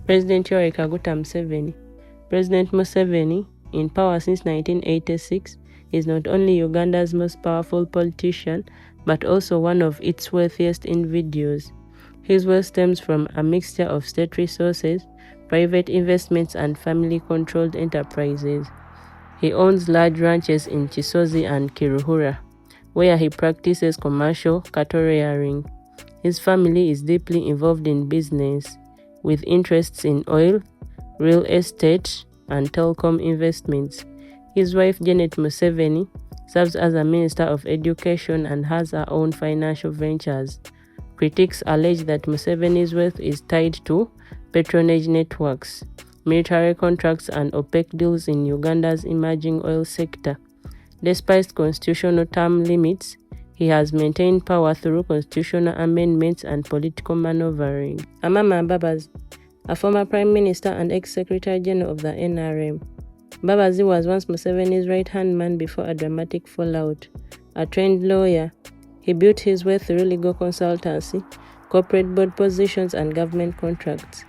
President Yoweri Kaguta Museveni. President Museveni, in power since 1986, is not only Uganda's most powerful politician, but also one of its wealthiest individuals. His wealth stems from a mixture of state resources, private investments, and family-controlled enterprises. He owns large ranches in Chisozi and Kiruhura, where he practices commercial cattle rearing. His family is deeply involved in business, with interests in oil, real estate, and telecom investments. His wife, Janet Museveni, serves as a Minister of Education and has her own financial ventures. Critics allege that Museveni's wealth is tied to patronage networks, military contracts, and opaque deals in Uganda's emerging oil sector. Despite constitutional term limits, he has maintained power through constitutional amendments and political maneuvering. Amama Mbabazi, a former Prime Minister and ex-Secretary General of the NRM. Mbabazi was once Museveni's right-hand man before a dramatic fallout. A trained lawyer, he built his way through legal consultancy, corporate board positions, and government contracts.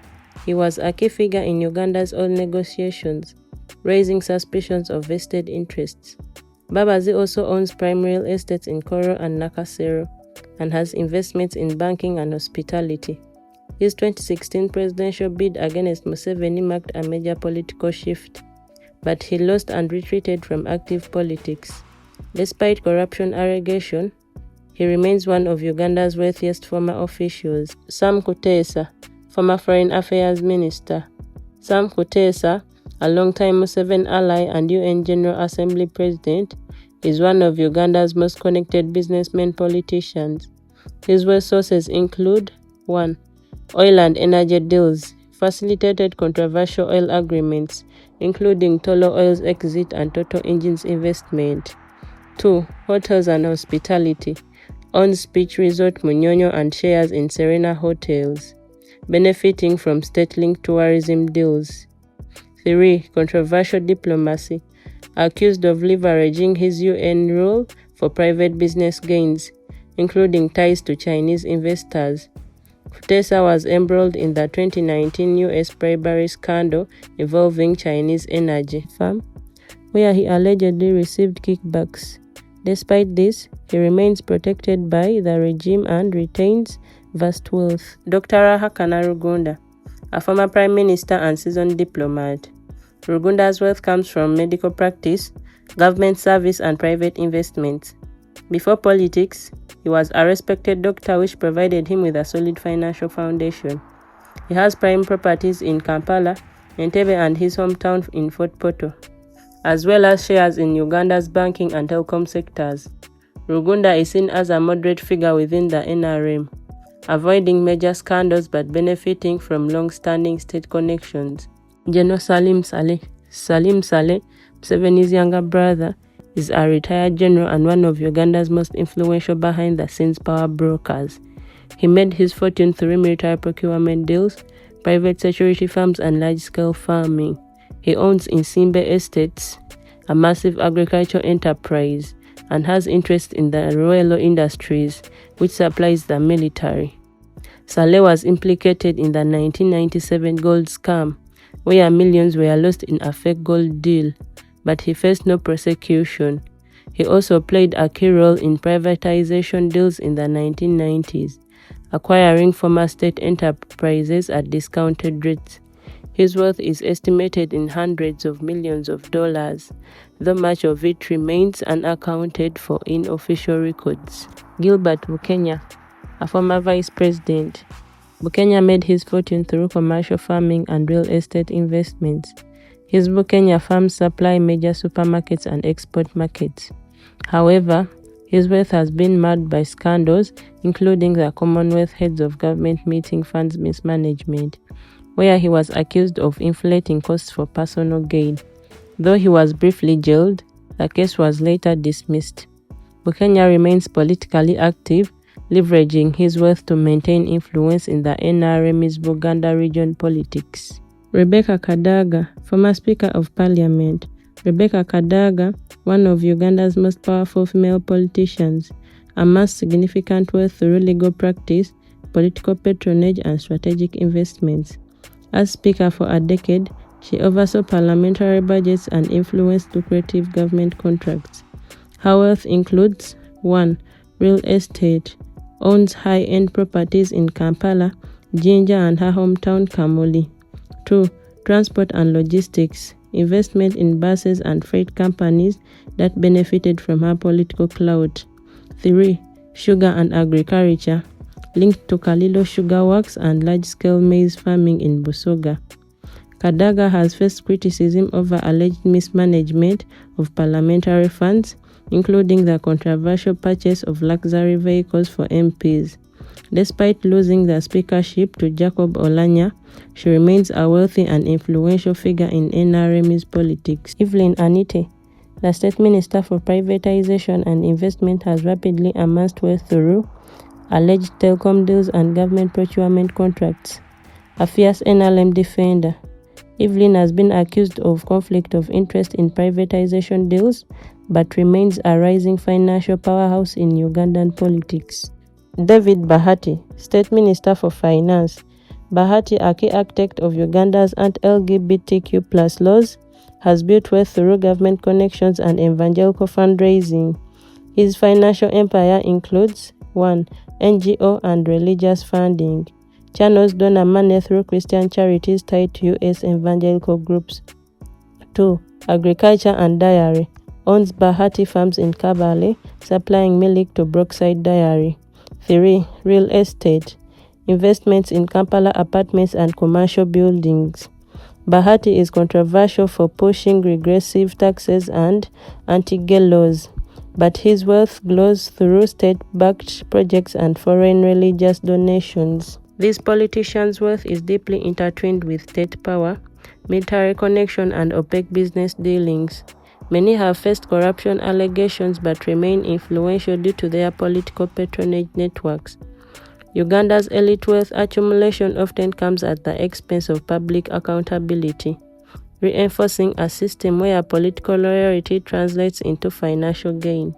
He was a key figure in Uganda's oil negotiations, raising suspicions of vested interests. Mbabazi also owns prime real estates in Koro and Nakasero, and has investments in banking and hospitality. His 2016 presidential bid against Museveni marked a major political shift, but he lost and retreated from active politics. Despite corruption allegations, he remains one of Uganda's wealthiest former officials. Sam Kutesa, former Foreign Affairs Minister. Sam Kutesa, a longtime Museveni ally and UN General Assembly President, is one of Uganda's most connected businessmen politicians. His wealth sources include 1. Oil and energy deals, facilitated controversial oil agreements, including Tolo Oil's exit and Total Engines investment. 2. Hotels and hospitality, owns Beach Resort Munyonyo and shares in Serena Hotels, benefiting from state-linked tourism deals. 3. Controversial diplomacy, accused of leveraging his UN role for private business gains, including ties to Chinese investors. Kutesa was embroiled in the 2019 US bribery scandal involving Chinese energy firm, where he allegedly received kickbacks. Despite this, he remains protected by the regime and retains vast wealth. Dr. Rahakana Rugunda, a former prime minister and seasoned diplomat. Rugunda's wealth comes from medical practice, government service, and private investments. Before politics, he was a respected doctor, which provided him with a solid financial foundation. He has prime properties in Kampala, Entebbe, and his hometown in Fort Portal, as well as shares in Uganda's banking and telecom sectors. Rugunda is seen as a moderate figure within the NRM, avoiding major scandals but benefiting from long-standing state connections. General Salim Saleh, Museveni's younger brother, is a retired general and one of Uganda's most influential behind-the-scenes power brokers. He made his fortune through military procurement deals, private security firms, and large-scale farming. He owns Insimbe Estates, a massive agricultural enterprise, and has interest in the Ruelo Industries, which supplies the military. Saleh was implicated in the 1997 gold scam, where millions were lost in a fake gold deal, but he faced no prosecution. He also played a key role in privatization deals in the 1990s, acquiring former state enterprises at discounted rates. His wealth is estimated in hundreds of millions of dollars, though much of it remains unaccounted for in official records. Gilbert Bukenya, a former vice president. Bukenya made his fortune through commercial farming and real estate investments. His Bukenya farms supply major supermarkets and export markets. However, his wealth has been marred by scandals, including the Commonwealth Heads of Government Meeting Funds mismanagement, where he was accused of inflating costs for personal gain. Though he was briefly jailed, the case was later dismissed. Bukenya remains politically active, leveraging his wealth to maintain influence in the NRM's Buganda region politics. Rebecca Kadaga, former Speaker of Parliament. Rebecca Kadaga, one of Uganda's most powerful female politicians, amassed significant wealth through legal practice, political patronage, and strategic investments. As Speaker for a decade, she oversaw parliamentary budgets and influenced lucrative government contracts. Her wealth includes 1. Real estate. Owns high-end properties in Kampala, Jinja and her hometown Kamuli. 2. Transport and logistics. Investment in buses and freight companies that benefited from her political clout. 3. Sugar and agriculture. Linked to Kalilo Sugar Works and large-scale maize farming in Busoga. Kadaga has faced criticism over alleged mismanagement of parliamentary funds, including the controversial purchase of luxury vehicles for MPs. Despite losing the speakership to Jacob Olanya, she remains a wealthy and influential figure in NRM's politics. Evelyn Anite, the State Minister for Privatization and Investment, has rapidly amassed wealth through alleged telecom deals and government procurement contracts. A fierce NLM defender, Evelyn has been accused of conflict of interest in privatization deals, but remains a rising financial powerhouse in Ugandan politics. David Bahati, State Minister for Finance. Bahati, a key architect of Uganda's anti-LGBTQ+ laws, has built wealth through government connections and evangelical fundraising. His financial empire includes 1. NGO and religious funding. Channels donor money through Christian charities tied to U.S. evangelical groups. 2. Agriculture and dairy. Owns Bahati farms in Kabale, supplying milk to Brookside Dairy. 3. Real estate. Investments in Kampala apartments and commercial buildings. Bahati is controversial for pushing regressive taxes and anti-gay laws, but his wealth glows through state-backed projects and foreign religious donations. This politician's wealth is deeply intertwined with state power, military connection, and opaque business dealings. Many have faced corruption allegations but remain influential due to their political patronage networks. Uganda's elite wealth accumulation often comes at the expense of public accountability, reinforcing a system where political loyalty translates into financial gain.